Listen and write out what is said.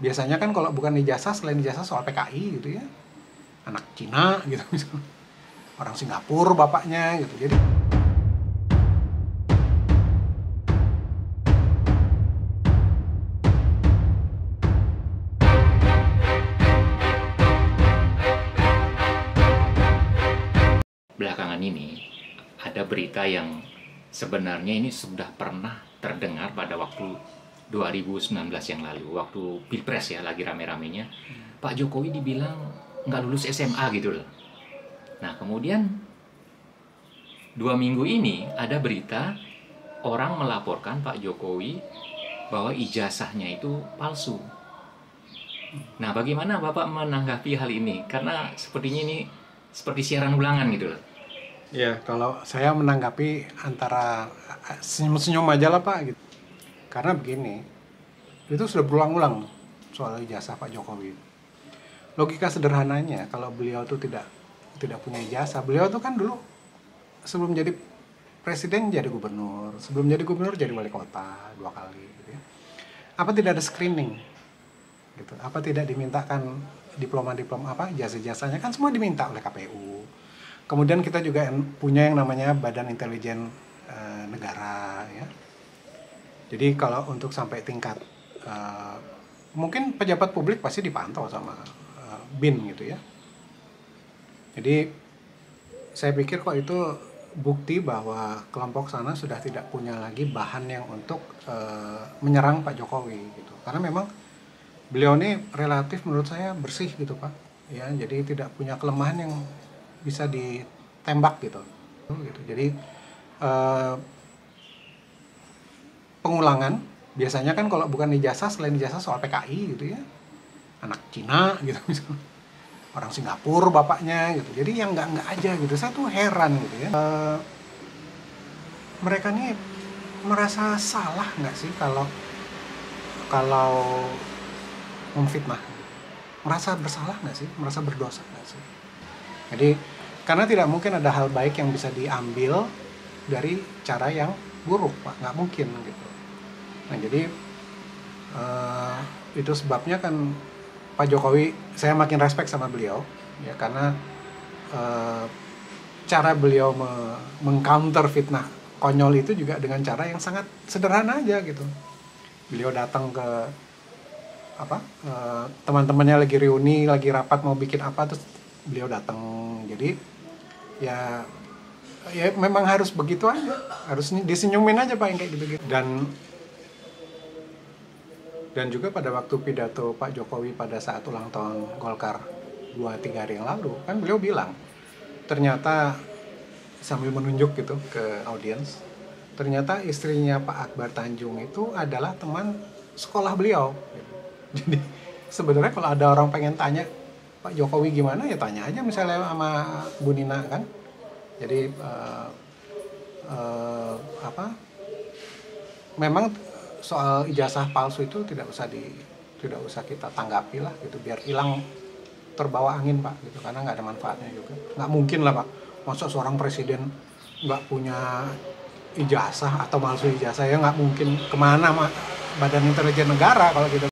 Biasanya kan kalau bukan ijazah, selain ijazah soal PKI gitu ya, anak Cina gitu misalnya, orang Singapura bapaknya gitu. Jadi belakangan ini ada berita yang sebenarnya ini sudah pernah terdengar pada waktu 2019 yang lalu, waktu Pilpres ya, lagi rame-ramenya. Pak Jokowi dibilang nggak lulus SMA gitu loh. Nah kemudian 2 minggu ini ada berita orang melaporkan Pak Jokowi bahwa ijazahnya itu palsu. Nah bagaimana Bapak menanggapi hal ini? Karena sepertinya ini seperti siaran ulangan gitu loh. ya kalau saya menanggapi antara senyum-senyum aja lah Pak gitu. Karena begini, itu sudah berulang-ulang soal ijazah Pak Jokowi. Logika sederhananya kalau beliau tuh tidak punya ijazah, beliau tuh kan dulu sebelum jadi presiden jadi gubernur, sebelum jadi gubernur jadi wali kota 2 kali gitu ya. Apa tidak ada screening gitu? Apa tidak dimintakan diploma-diploma apa jasa-jasanya, kan semua diminta oleh KPU. Kemudian kita juga punya yang namanya Badan Intelijen Negara ya. Jadi kalau untuk sampai tingkat mungkin pejabat publik pasti dipantau sama BIN gitu ya. Jadi saya pikir kok itu bukti bahwa kelompok sana sudah tidak punya lagi bahan yang untuk menyerang Pak Jokowi gitu. Karena memang beliau ini relatif menurut saya bersih gitu Pak. Ya, jadi tidak punya kelemahan yang bisa ditembak gitu. Jadi pengulangan biasanya kan kalau bukan ijazah, selain ijazah soal PKI gitu ya, anak Cina gitu misalnya, orang Singapura bapaknya gitu. Jadi yang nggak aja gitu. Saya tuh heran gitu ya. Mereka nih merasa salah nggak sih kalau memfitnah? Merasa bersalah nggak sih? Merasa berdosa nggak sih? Jadi karena tidak mungkin ada hal baik yang bisa diambil dari cara yang buruk Pak, nggak mungkin gitu. Nah jadi itu sebabnya kan Pak Jokowi, saya makin respect sama beliau ya, karena cara beliau mengcounter fitnah konyol itu juga dengan cara yang sangat sederhana aja gitu. Beliau datang ke teman-temannya lagi reuni, lagi rapat mau bikin apa, terus beliau datang. Jadi ya memang harus begitu aja, harus disenyumin aja Pak yang kayak gitu-gitu. Dan juga pada waktu pidato Pak Jokowi pada saat ulang tahun Golkar 2-3 hari yang lalu, kan beliau bilang, ternyata sambil menunjuk gitu ke audiens, ternyata istrinya Pak Akbar Tanjung itu adalah teman sekolah beliau. Jadi sebenarnya kalau ada orang pengen tanya Pak Jokowi gimana, ya tanya aja misalnya sama Bu Nina kan. Jadi memang soal ijazah palsu itu tidak usah kita tanggapi lah gitu, biar hilang terbawa angin Pak gitu, karena nggak ada manfaatnya juga. Nggak mungkin lah Pak, masa seorang presiden nggak punya ijazah atau palsu ijazah, ya nggak mungkin. Kemana Badan Intelijen Negara kalau gitu.